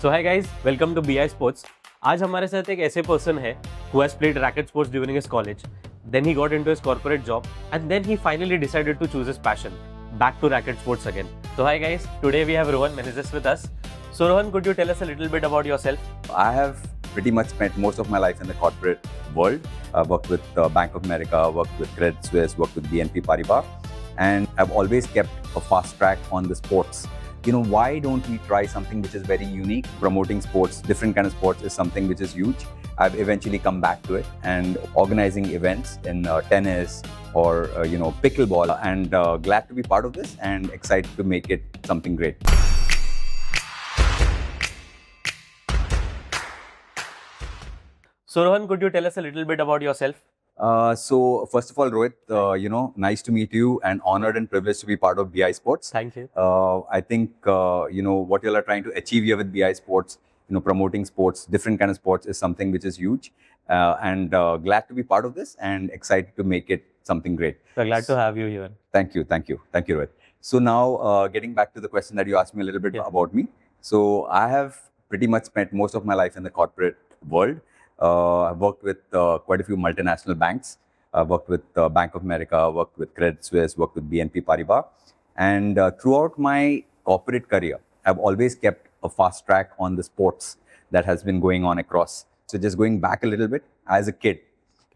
So hi guys, welcome to BI Sports. आज हमारे साथ एक ऐसे पर्सन है who has played racket sports during his college. Then he got into his corporate job and then he finally decided to choose his passion, back to racket sports again. So hi guys, today we have Rohan Menezes with us. So Rohan, could you tell us a little bit about yourself? I have pretty much spent most of my life in the corporate world. I worked with Bank of America, worked with Credit Suisse, worked with BNP Paribas, and I've always kept a fast track on the sports. Why don't we try something which is very unique? Promoting sports, different kind of sports is something which is huge. I've eventually come back to it and organizing events in tennis or pickleball, and glad to be part of this and excited to make it something great. So Rohan, could you tell us a little bit about yourself? So first of all, Rohit, nice to meet you and honored and privileged to be part of BI Sports. Thank you. I think, what you all are trying to achieve here with BI Sports, promoting sports, different kind of sports is something which is huge. And glad to be part of this and excited to make it something great. So glad to have you here. Thank you, Rohit. So now getting back to the question that you asked me a little bit about me. So I have pretty much spent most of my life in the corporate world. I've worked with quite a few multinational banks. I've worked with Bank of America, worked with Credit Suisse, worked with BNP Paribas. And throughout my corporate career, I've always kept a fast track on the sports that has been going on across. So just going back a little bit, as a kid,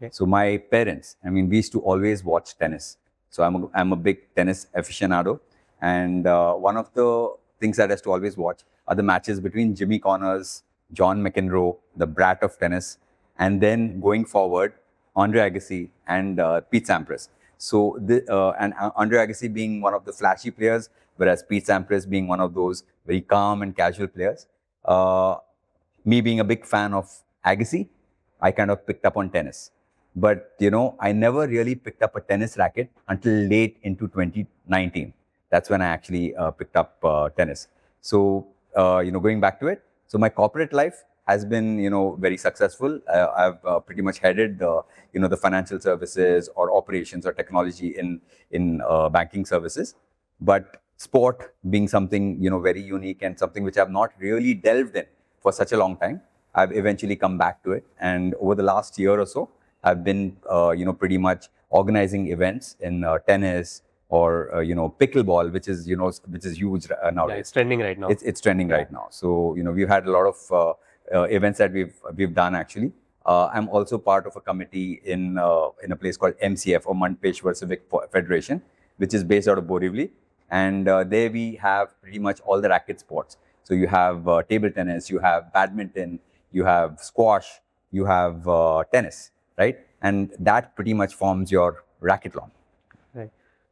so my parents, we used to always watch tennis. So I'm a big tennis aficionado. And one of the things that I used to always watch are the matches between Jimmy Connors, John McEnroe, the brat of tennis, and then going forward, Andre Agassi and Pete Sampras. So, Andre Agassi being one of the flashy players, whereas Pete Sampras being one of those very calm and casual players. Me being a big fan of Agassi, I kind of picked up on tennis. But, I never really picked up a tennis racket until late into 2019. That's when I actually picked up tennis. So, going back to it, so my corporate life has been, very successful. I've pretty much headed the financial services or operations or technology in banking services. But sport being something, very unique and something which I've not really delved in for such a long time, I've eventually come back to it. And over the last year or so, I've been, pretty much organizing events in tennis, or pickleball, which is huge nowadays. Yeah, it's trending right now. It's trending right now. So we've had a lot of events that we've done actually. I'm also part of a committee in a place called MCF, or Manpeshwar Civic Federation, which is based out of Borivali, and there we have pretty much all the racket sports. So you have table tennis, you have badminton, you have squash, you have tennis, right? And that pretty much forms your Racketlon.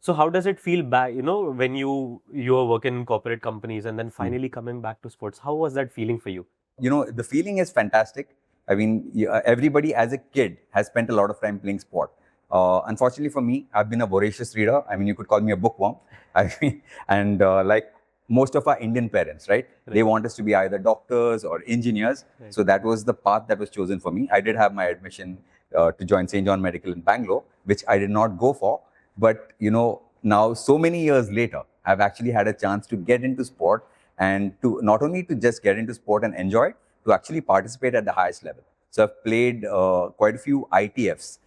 So how does it feel back, when you were working in corporate companies and then finally coming back to sports? How was that feeling for you? The feeling is fantastic. Everybody as a kid has spent a lot of time playing sport. Unfortunately for me, I've been a voracious reader. You could call me a bookworm. And like most of our Indian parents, right? They want us to be either doctors or engineers. Right. So that was the path that was chosen for me. I did have my admission to join St. John Medical in Bangalore, which I did not go for. But, now so many years later, I've actually had a chance to get into sport, and to not only to just get into sport and enjoy it, to actually participate at the highest level. So I've played quite a few ITFs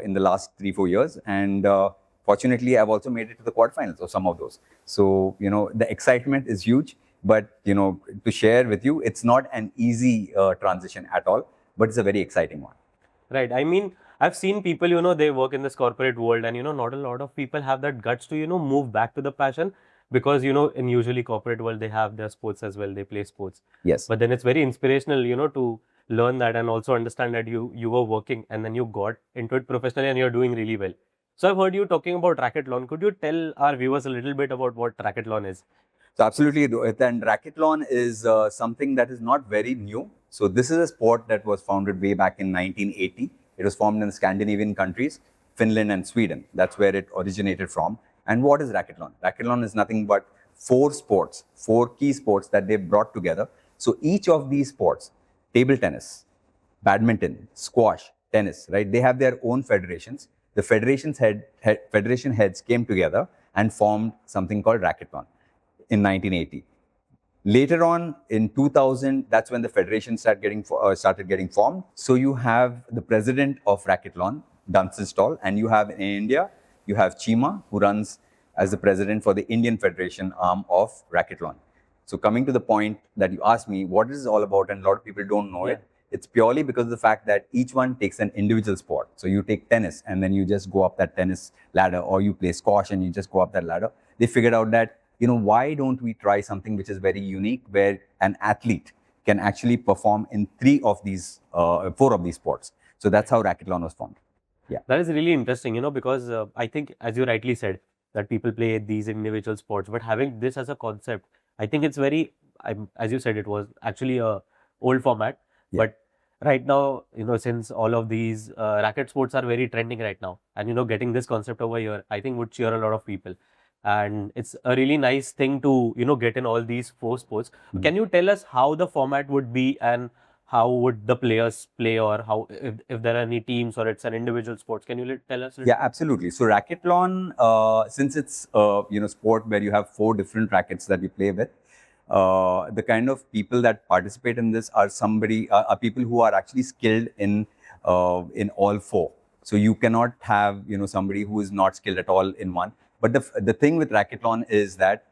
in the last 3-4 years. And fortunately, I've also made it to the quarterfinals of some of those. So, the excitement is huge. But, to share with you, it's not an easy transition at all, but it's a very exciting one. Right. I've seen people, they work in this corporate world, and, not a lot of people have that guts to, move back to the passion, because, in usually corporate world, they have their sports as well. They play sports. Yes. But then it's very inspirational, to learn that and also understand that you were working and then you got into it professionally and you're doing really well. So I've heard you talking about Racketlon. Could you tell our viewers a little bit about what Racketlon is? So absolutely, Rohit. And Racketlon is something that is not very new. So this is a sport that was founded way back in 1980. It was formed in the Scandinavian countries, Finland and Sweden. That's where it originated from. And what is Racketlon? Racketlon is nothing but 4 key sports that they brought together. So each of these sports, table tennis, badminton, squash, tennis, right? They have their own federations. The federation heads came together and formed something called Racketlon in 1980. Later on in 2000, that's when the federation started getting formed. So you have the president of Racketlon, Dunstan, and you have in India, you have Chima, who runs as the president for the Indian Federation arm of Racketlon. So coming to the point that you asked me, what is this all about, and a lot of people don't know it. It's purely because of the fact that each one takes an individual sport. So you take tennis and then you just go up that tennis ladder, or you play squash and you just go up that ladder. They figured out that, why don't we try something which is very unique, where an athlete can actually perform in four of these sports. So that's how Racketlon was formed. Yeah. That is really interesting, because I think, as you rightly said, that people play these individual sports, but having this as a concept, I think it's very, as you said, it was actually a old format, but right now, since all of these racket sports are very trending right now, and getting this concept over here, I think would cheer a lot of people. And it's a really nice thing to, get in all these four sports. Can you tell us how the format would be, and how would the players play, or how, if there are any teams, or it's an individual sports? Can you tell us? Yeah, absolutely. So Racketlon, since it's sport where you have 4 different rackets that you play with, the kind of people that participate in this are people who are actually skilled in all 4. So you cannot have somebody who is not skilled at all in one. But the thing with Racketlon is that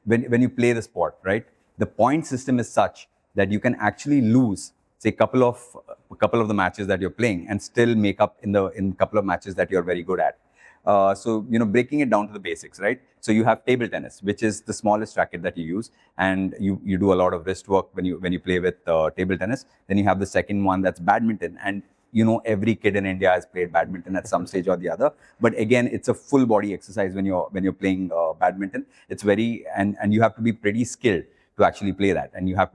when you play the sport, right, the point system is such that you can actually lose, say, a couple of the matches that you're playing and still make up in couple of matches that you're very good at. So breaking it down to the basics, right? So you have table tennis, which is the smallest racket that you use, and you do a lot of wrist work when you play with table tennis. Then you have the second one, that's badminton, and every kid in India has played badminton at some stage or the other. But again, it's a full body exercise when you're playing badminton. It's and you have to be pretty skilled to actually play that, and you have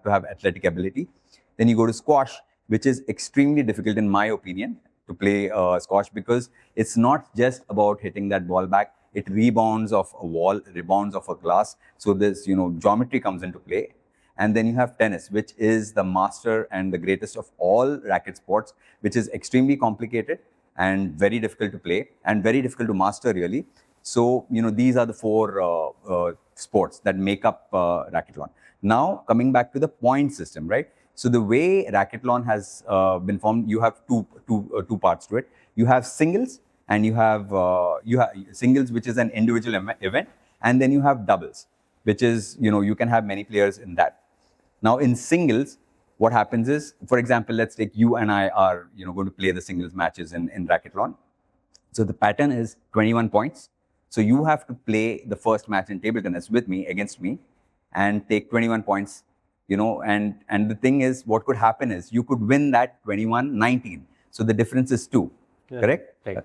to have athletic ability. Then you go to squash, which is extremely difficult in my opinion to play squash, because it's not just about hitting that ball back. It rebounds off a wall, rebounds off a glass. So this geometry comes into play. And then you have tennis, which is the master and the greatest of all racket sports, which is extremely complicated and very difficult to play and very difficult to master, really. So, these are the 4 sports that make up Racketlon. Now, coming back to the point system, right? So the way Racketlon has been formed, you have two parts to it. You have singles, and you have singles, which is an individual event, and then you have doubles, which is you can have many players in that. Now in singles, what happens is, for example, let's take you and I are going to play the singles matches in Racketlon. So the pattern is 21 points. So you have to play the first match in table tennis with me, against me, and take 21 points. And the thing is, what could happen is you could win that 21-19. So the difference is 2, correct? Right.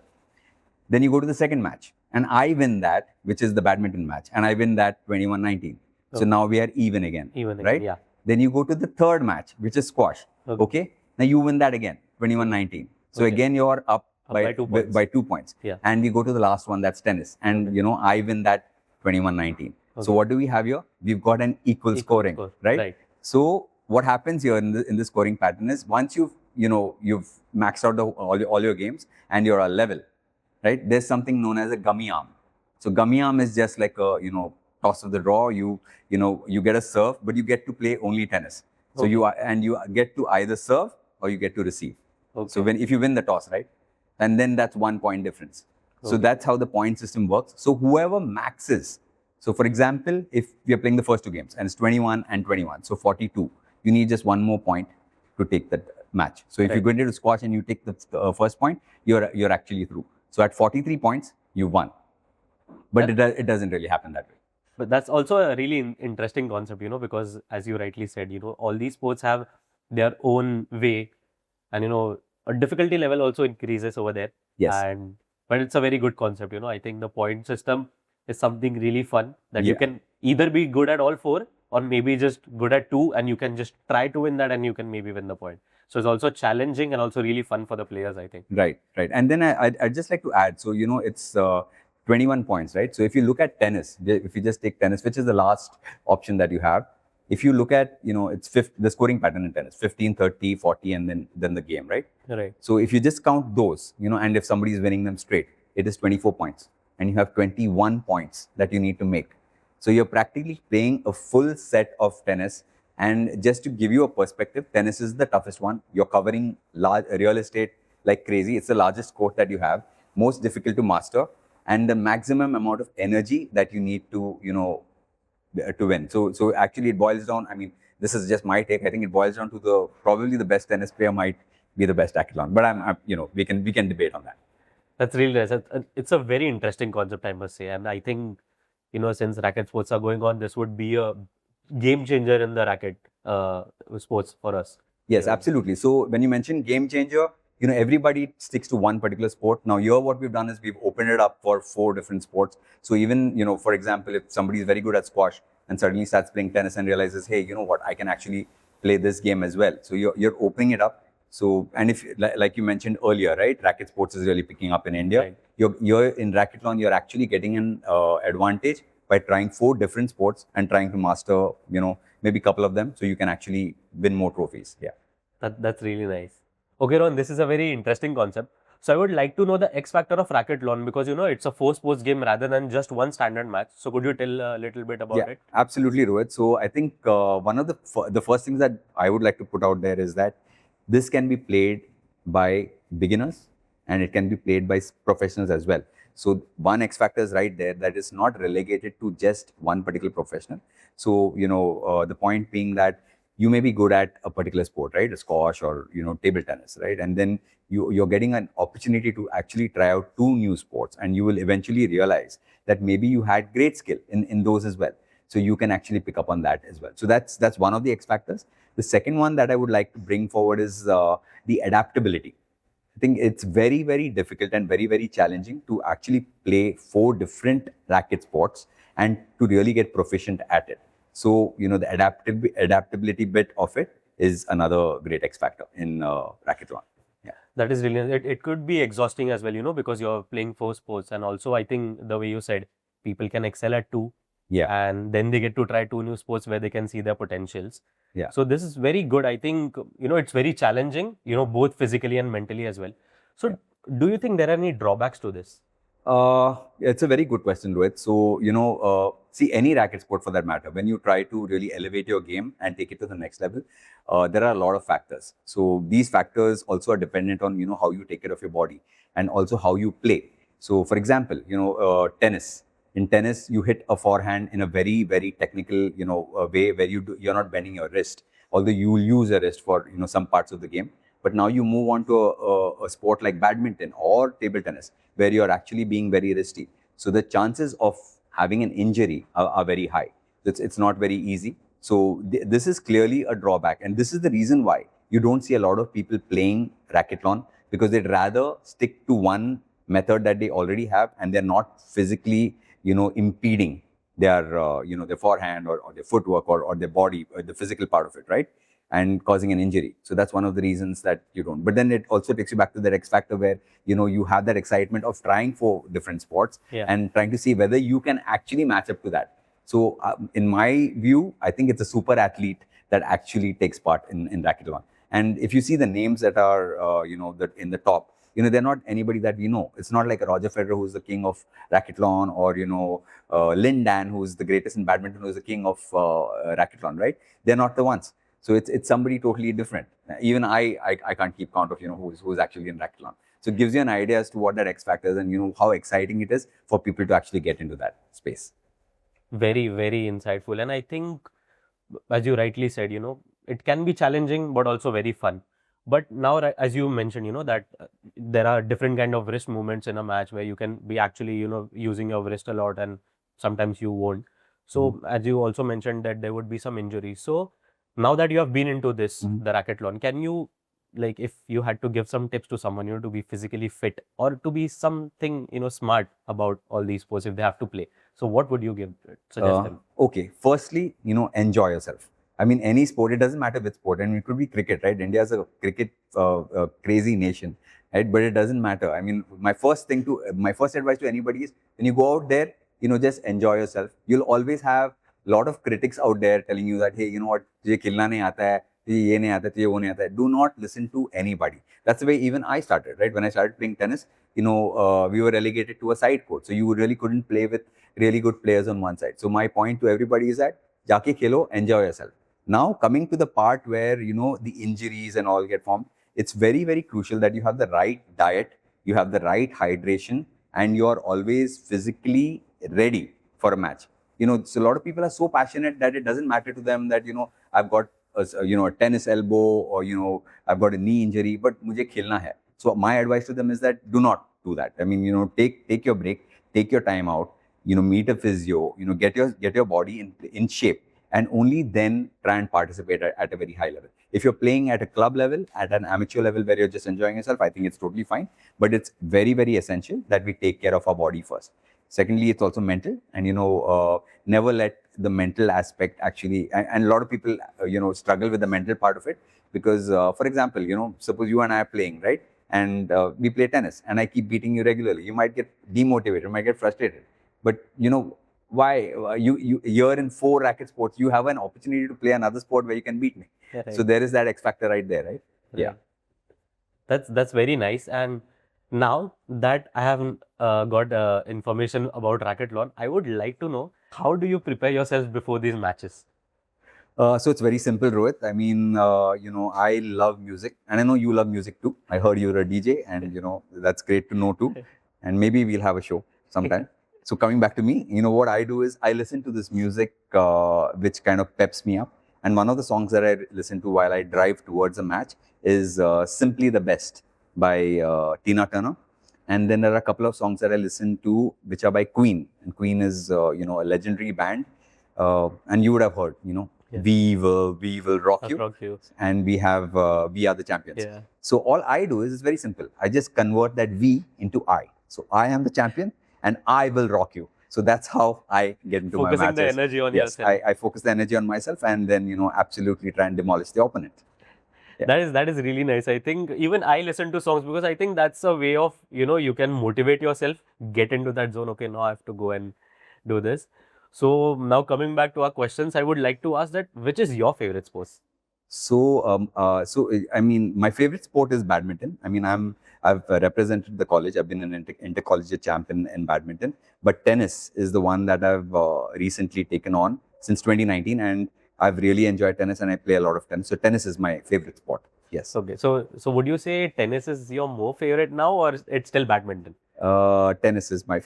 Then you go to the second match, and I win that, which is the badminton match, and I win that 21-19. So now we are even again, right? Yeah. Then you go to the third match, which is squash. Okay. Now you win that again, 21-19. So again, you're up by 2 points. Yeah. And we go to the last one, that's tennis. And I win that 21-19. So what do we have here? We've got an equal scoring, right? So what happens here in the scoring pattern is, once you've maxed out all your games and you're a level, right? There's something known as a gummy arm. So gummy arm is just like a toss of the draw. You get a serve, but you get to play only tennis. So you get to either serve or you get to receive. So if you win the toss, right, and then that's 1 point difference. So that's how the point system works. So whoever maxes. So for example, if we are playing the first 2 games and it's 21 and 21, so 42, you need just 1 more point to take that match. So if you go into squash and you take the first point, you're actually through. So at 43 points, you won. But it doesn't really happen that way. But that's also a really interesting concept, because as you rightly said, all these sports have their own way, and a difficulty level also increases over there. Yes. But it's a very good concept, I think the point system is something really fun, that you can either be good at all 4 or maybe just good at 2, and you can just try to win that and you can maybe win the point. So it's also challenging and also really fun for the players, I think. Right. And then I'd just like to add, so it's 21 points, right? So if you look at tennis, if you just take tennis, which is the last option that you have, if you look at, it's the scoring pattern in tennis, 15, 30, 40, and then the game, right? Right. So if you just count those, and if somebody is winning them straight, it is 24 points. And you have 21 points that you need to make. So you're practically playing a full set of tennis. And just to give you a perspective, tennis is the toughest one. You're covering large real estate like crazy. It's the largest court that you have, most difficult to master, and the maximum amount of energy that you need to, to win. So actually it boils down, I mean, this is just my take. I think it boils down to probably the best tennis player might be the best racketlon. But I'm we can debate on that. That's really nice. It's a very interesting concept, I must say. And I think, since racket sports are going on, this would be a game changer in the racket sports for us. Yes, absolutely. So when you mention game changer, everybody sticks to one particular sport. Now here what we've done is we've opened it up for 4 different sports. So even, for example, if somebody is very good at squash and suddenly starts playing tennis and realizes, hey, you know what, I can actually play this game as well. So you're opening it up. So, and if, like you mentioned earlier, right, racket sports is really picking up in India. Right. You're in Racketlon, you're actually getting an advantage by trying 4 different sports and trying to master, maybe a couple of them, so you can actually win more trophies. Yeah. That's really nice. Okay, Ron, this is a very interesting concept. So I would like to know the X factor of Racketlon, because it's a 4 sports game rather than just one standard match. So could you tell a little bit about it? Absolutely, Rohit. So I think one of the first things that I would like to put out there is that this can be played by beginners and it can be played by professionals as well. So one X factor is right there, that is not relegated to just one particular professional. So, the point being that you may be good at a particular sport, right? A squash or, table tennis, right? And then you're getting an opportunity to actually try out 2 new sports, and you will eventually realize that maybe you had great skill in those as well. So you can actually pick up on that as well. So that's one of the X factors. The second one that I would like to bring forward is the adaptability. I think it's very, very difficult and very, very challenging to actually play 4 different racket sports and to really get proficient at it. So, the adaptability bit of it is another great X factor in Racketlon. Yeah. That is really, it could be exhausting as well, because you're playing 4 sports. And also, I think the way you said, people can excel at 2. Yeah. And then they get to try 2 new sports where they can see their potentials. Yeah. So this is very good. I think, it's very challenging, both physically and mentally as well. So do you think there are any drawbacks to this? It's a very good question, Rohit. So, see, any racket sport for that matter, when you try to really elevate your game and take it to the next level, there are a lot of factors. So these factors also are dependent on, how you take care of your body and also how you play. So for example, tennis. In tennis, you hit a forehand in a very, very technical, way where you're not bending your wrist, although you will use your wrist for, some parts of the game. But now you move on to a sport like badminton or table tennis, where you're actually being very wristy. So the chances of having an injury are very high. It's not very easy. So this is clearly a drawback. And this is the reason why you don't see a lot of people playing Racketlon, because they'd rather stick to one method that they already have, and they're not physically, impeding their, their forehand or their footwork or their body, or the physical part of it, right? And causing an injury. So that's one of the reasons that you don't. But then it also takes you back to that X factor where, you have that excitement of trying 4 different sports and trying to see whether you can actually match up to that. So in my view, I think it's a super athlete that actually takes part in Racketlon. And if you see the names that are, that in the top, they're not anybody that we know. It's not like a Roger Federer, who's the king of Racketlon, or Lin Dan, who's the greatest in badminton, who's the king of Racketlon, right? They're not the ones. So it's somebody totally different. Even I can't keep count of, who's actually in Racketlon. So it gives you an idea as to what that X factor is and, how exciting it is for people to actually get into that space. Very, very insightful. And I think, as you rightly said, it can be challenging, but also very fun. But now, as you mentioned, that there are different kind of wrist movements in a match where you can be actually, using your wrist a lot, and sometimes you won't. So as you also mentioned that there would be some injuries. So now that you have been into this, the Racketlon, can you, like, if you had to give some tips to someone, to be physically fit or to be something, smart about all these sports if they have to play? So what would you suggest them? Okay. Firstly, enjoy yourself. I mean, any sport, it doesn't matter which sport, and it could be cricket, right? India is a cricket crazy nation, right? But it doesn't matter. I mean, my first advice to anybody is, when you go out there, just enjoy yourself. You'll always have a lot of critics out there telling you that, hey, you know what, तुझे खेलना नहीं आता है, तुझे ये नहीं आता, तुझे वो नहीं आता है. Do not listen to anybody. That's the way even I started, right? When I started playing tennis, we were relegated to a side court. So you really couldn't play with really good players on one side. So my point to everybody is that, jaake khelo, enjoy yourself. Now, coming to the part where, the injuries and all get formed, it's very, very crucial that you have the right diet, you have the right hydration, and you are always physically ready for a match. So a lot of people are so passionate that it doesn't matter to them that, I've got a tennis elbow, or, I've got a knee injury, but mujhe khelna hai. So my advice to them is that do not do that. I mean, take your break, take your time out, meet a physio, get your body in shape, and only then try and participate at a very high level. If you're playing at a club level, at an amateur level where you're just enjoying yourself, I think it's totally fine. But it's very, very essential that we take care of our body first. Secondly, it's also mental, and never let the mental aspect actually. And a lot of people, struggle with the mental part of it because, for example, suppose you and I are playing, right? And we play tennis, and I keep beating you regularly. You might get demotivated, you might get frustrated. But why? You're in 4 racket sports. You have an opportunity to play another sport where you can beat me. Yeah, right. So there is that X factor right there, right? Yeah. That's very nice. And now that I have got information about Racketlon, I would like to know, how do you prepare yourself before these matches? So it's very simple, Rohit. I mean, I love music, and I know you love music too. I heard you're a DJ, and that's great to know too. And maybe we'll have a show sometime. So coming back to me, what I do is I listen to this music which kind of peps me up. And one of the songs that I listen to while I drive towards a match is "Simply the Best" by Tina Turner. And then there are a couple of songs that I listen to which are by Queen, and Queen is a legendary band, and you would have heard, Yeah. We will rock I'll you. rock you. And we have We Are the Champions. Yeah. So all I do is it's very simple. I just convert that V into I. So I am the champion, and I will rock you. So that's how I get into my matches. Focusing the energy on Yes, yourself. I focus the energy on myself, and then absolutely try and demolish the opponent. Yeah. That is really nice. I think even I listen to songs because I think that's a way of, you can motivate yourself, get into that zone. Okay, now I have to go and do this. So now coming back to our questions, I would like to ask that, which is your favorite sports? So I mean, my favorite sport is badminton. I mean, I've represented the college. I've been an intercollegiate champion in badminton. But tennis is the one that I've recently taken on since 2019, and I've really enjoyed tennis, and I play a lot of tennis. So tennis is my favorite sport. Yes. Okay. So would you say tennis is your more favorite now, or it's still badminton? Tennis is my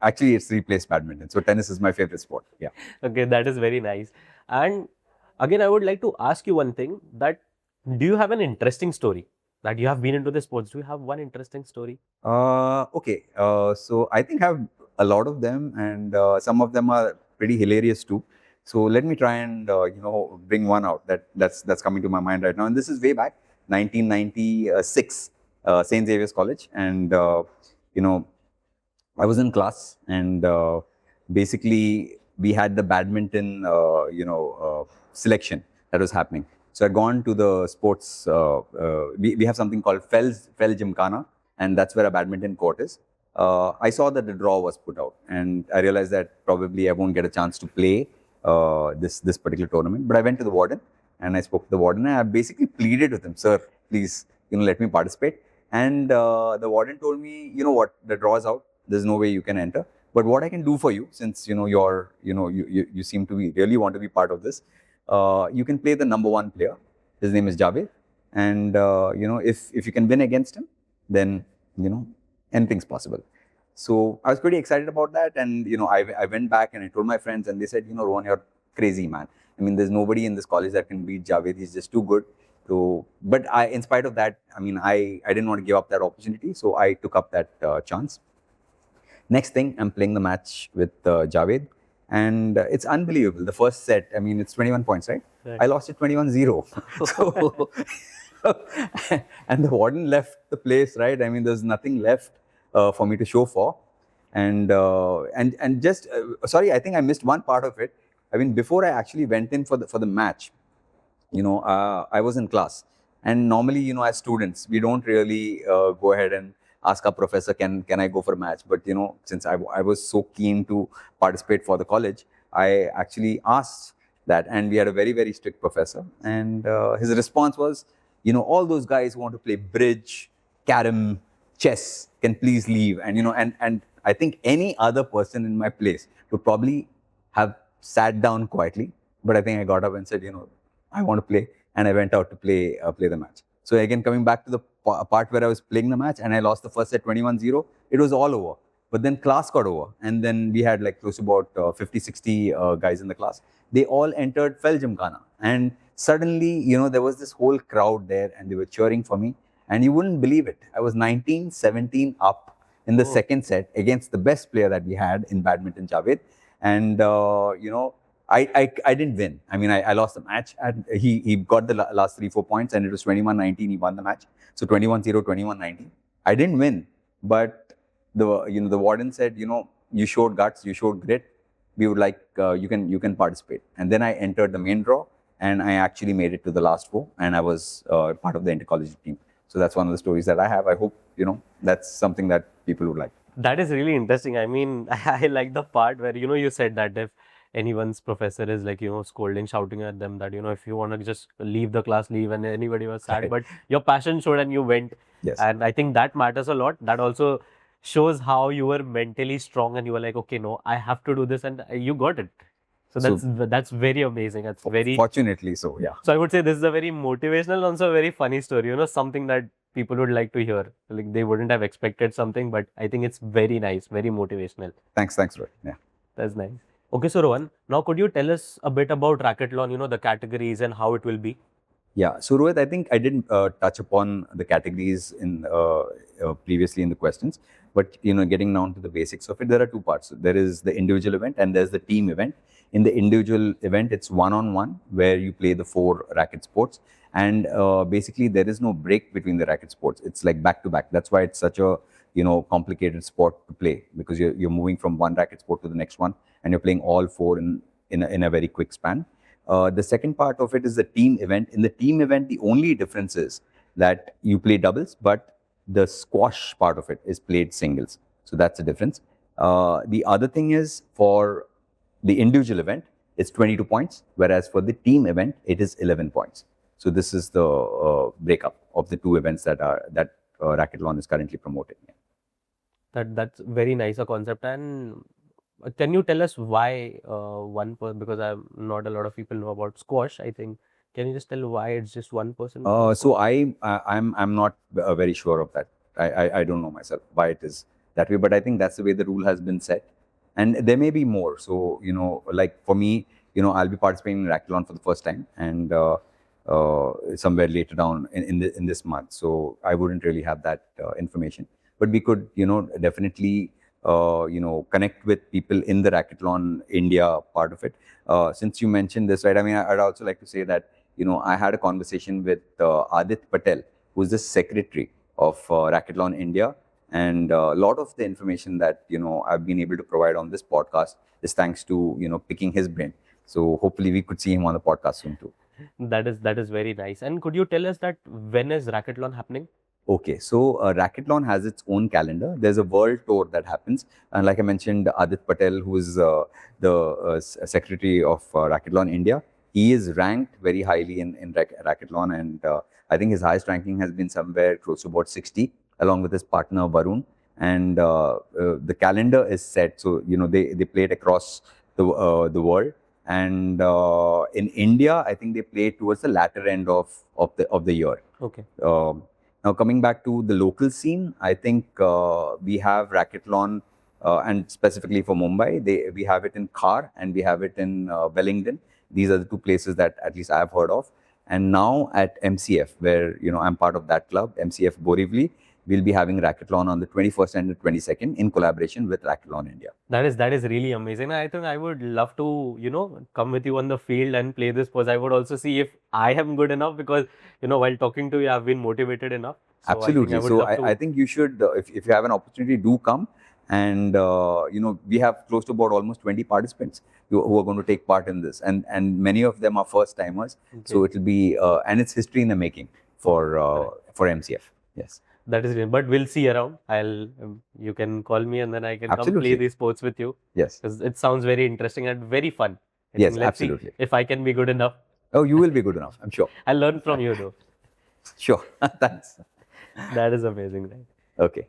actually it's replaced badminton. So tennis is my favorite sport. Yeah. Okay, that is very nice. And again, I would like to ask you one thing, that do you have an interesting story that you have been into the sports? Do you have one interesting story? Okay. So I think I have a lot of them, and some of them are pretty hilarious too. So let me try and bring one out that's coming to my mind right now. And this is way back 1996, St. Xavier's College, and I was in class, and basically we had the badminton selection that was happening. So I'd gone to the sports. We have something called Fel Gymkhana, and that's where a badminton court is. I saw that the draw was put out, and I realized that probably I won't get a chance to play this particular tournament. But I went to the warden, and I spoke to the warden, and I basically pleaded with him, "Sir, please, let me participate." And the warden told me, "You know what? The draw is out. There's no way you can enter. But what I can do for you, since you seem to really want to be part of this, you can play the number 1 player. His name is Javed, and if you can win against him, then anything's possible." So I was pretty excited about that, and I went back and I told my friends, and they said, "Rohan, you're crazy, man. I mean, there's nobody in this college that can beat Javed. He's just too good." So, but in spite of that, I mean, I didn't want to give up that opportunity, so I took up that chance. Next thing, I'm playing the match with Javed, and it's unbelievable. The first set, I mean, it's 21 points, right? I lost it 21-0. So, and the warden left the place, right? I mean, there's nothing left for me to show for. And just, sorry, I think I missed one part of it. I mean, before I actually went in for the match, I was in class. And normally, as students, we don't really go ahead and ask our professor, can I go for a match? But, since I was so keen to participate for the college, I actually asked that. And we had a very, very strict professor. And his response was, all those guys who want to play bridge, carom, chess can please leave. And, and I think any other person in my place would probably have sat down quietly. But I think I got up and said, I want to play. And I went out to play the match. So again, coming back to the part where I was playing the match and I lost the first set 21-0, it was all over. But then class got over. And then we had like close to about 50, 60 guys in the class. They all entered Fel Gymkhana. And suddenly, there was this whole crowd there and they were cheering for me. And you wouldn't believe it. I was 19-17 up in the second set against the best player that we had in badminton, Javed. And, I didn't win. I mean, I lost the match. And he got the last 3-4 points and it was 21-19. He won the match. So 21-0, 21-19. I didn't win. But the warden said, you showed guts, you showed grit. We would like, you can participate. And then I entered the main draw and I actually made it to the last 4 and I was part of the intercollegiate team. So that's one of the stories that I have. I hope, that's something that people would like. That is really interesting. I mean, I like the part where, you said that if anyone's professor is like, scolding, shouting at them that, if you want to just leave the class, leave, and anybody was sad, but your passion showed and you went. Yes. And I think that matters a lot. That also shows how you were mentally strong and you were like, okay, no, I have to do this, and you got it. So that's very amazing. That's very fortunately so, yeah. So I would say this is a very motivational and also a very funny story, something that people would like to hear. Like they wouldn't have expected something, but I think it's very nice, very motivational. Thanks, Roy. Yeah. That's nice. Okay, so Rohan, now could you tell us a bit about Racketlon, the categories and how it will be? Yeah, so Rohit, I think I didn't touch upon the categories in previously in the questions, but getting down to the basics of it, there are 2 parts. There is the individual event and there's the team event. In the individual event, it's one-on-one where you play the 4 racket sports, and basically there is no break between the racket sports. It's like back to back. That's why it's such a complicated sport to play, because you're moving from one racket sport to the next one, and you're playing all 4 in a very quick span. The second part of it is the team event. In the team event, the only difference is that you play doubles, but the squash part of it is played singles. So that's the difference. The other thing is, for the individual event, it's 22 points, whereas for the team event, it is 11 points. So this is the breakup of the 2 events that Racketlon is currently promoting. That's very nice a concept. And can you tell us why one person? Because not a lot of people know about squash, I think. Can you just tell why it's just one person? So I'm not very sure of that. I don't know myself why it is that way, but I think that's the way the rule has been set. And there may be more. So, like for me, I'll be participating in Racketlon for the first time, and somewhere later down in this month. So I wouldn't really have that information, but we could, definitely, connect with people in the Racketlon India part of it. Since you mentioned this, right? I mean, I'd also like to say that, I had a conversation with Adit Patel, who's the secretary of Racketlon India. And a lot of the information that, I've been able to provide on this podcast is thanks to, picking his brain. So hopefully we could see him on the podcast soon too. That is very nice. And could you tell us that when is Racketlon happening? Okay, so Racketlon has its own calendar. There's a world tour that happens. And like I mentioned, Adit Patel, who is the secretary of Racketlon India, he is ranked very highly in Racketlon. And I think his highest ranking has been somewhere close to about 60, along with his partner Varun. And the calendar is set. So, they play it across the world. And in India, I think they play towards the latter end of the year. Okay. Now, coming back to the local scene, I think we have Racketlon, and specifically for Mumbai, we have it in Khar and we have it in Wellington. These are the 2 places that at least I have heard of. And now at MCF, where I'm part of that club, MCF Borivali, we'll be having Racketlon on the 21st and the 22nd in collaboration with Racketlon India. That is really amazing. I think I would love to, come with you on the field and play this, because I would also see if I am good enough, because, while talking to you, I've been motivated enough. So absolutely. I think you should, if you have an opportunity, do come. And, we have close to about almost 20 participants who are going to take part in this. And many of them are first timers. Okay. So it will be, and it's history in the making for MCF. Yes. That is great. But we'll see around. You can call me and then I can come play these sports with you. Yes. Because it sounds very interesting and very fun. Yes, let's see absolutely. if I can be good enough. Oh, you will be good enough, I'm sure. I'll learn from you though. Sure. Thanks. That is amazing, right? Okay.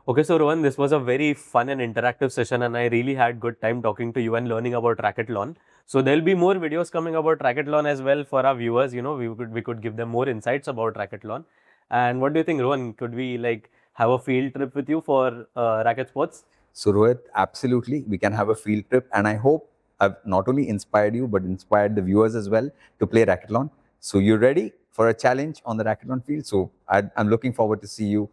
Okay, so Rohan, this was a very fun and interactive session, and I really had good time talking to you and learning about Racketlon. So there'll be more videos coming about Racketlon as well for our viewers. You know, we could give them more insights about Racketlon. And what do you think, Rohan? Could we like have a field trip with you for racket sports? So Rohit, absolutely, we can have a field trip, and I hope I've not only inspired you but inspired the viewers as well to play Racketlon. So you're ready for a challenge on the Racketlon field. So I'm looking forward to see you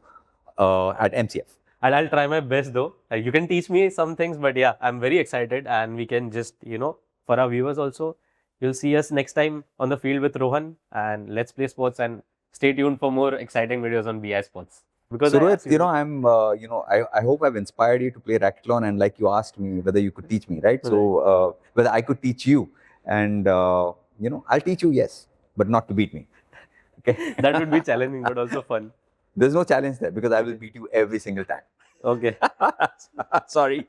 at MCF. And I'll try my best though. You can teach me some things, but yeah, I'm very excited, and we can just, you know, for our viewers also, you'll see us next time on the field with Rohan, and let's play sports, and stay tuned for more exciting videos on BI Sports. Because So I asked Rohit, I hope I've inspired you to play Racketlon, and like you asked me whether you could teach me, right? So whether I could teach you, and I'll teach you, yes, but not to beat me. Okay. that would be challenging, but also fun. There's no challenge there because I will beat you every single time. Okay. Sorry.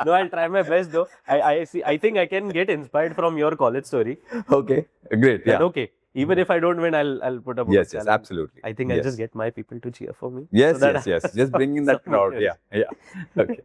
No, I'll try my best though. I see. I think I can get inspired from your college story. Okay. Great. Yeah. And okay. Even if I don't win, I'll put up. Yes. Yes. Absolutely. I think I'll just get my people to cheer for me. Yes. so yes. Yes. Just bring in that crowd. Yeah. Yeah. Okay.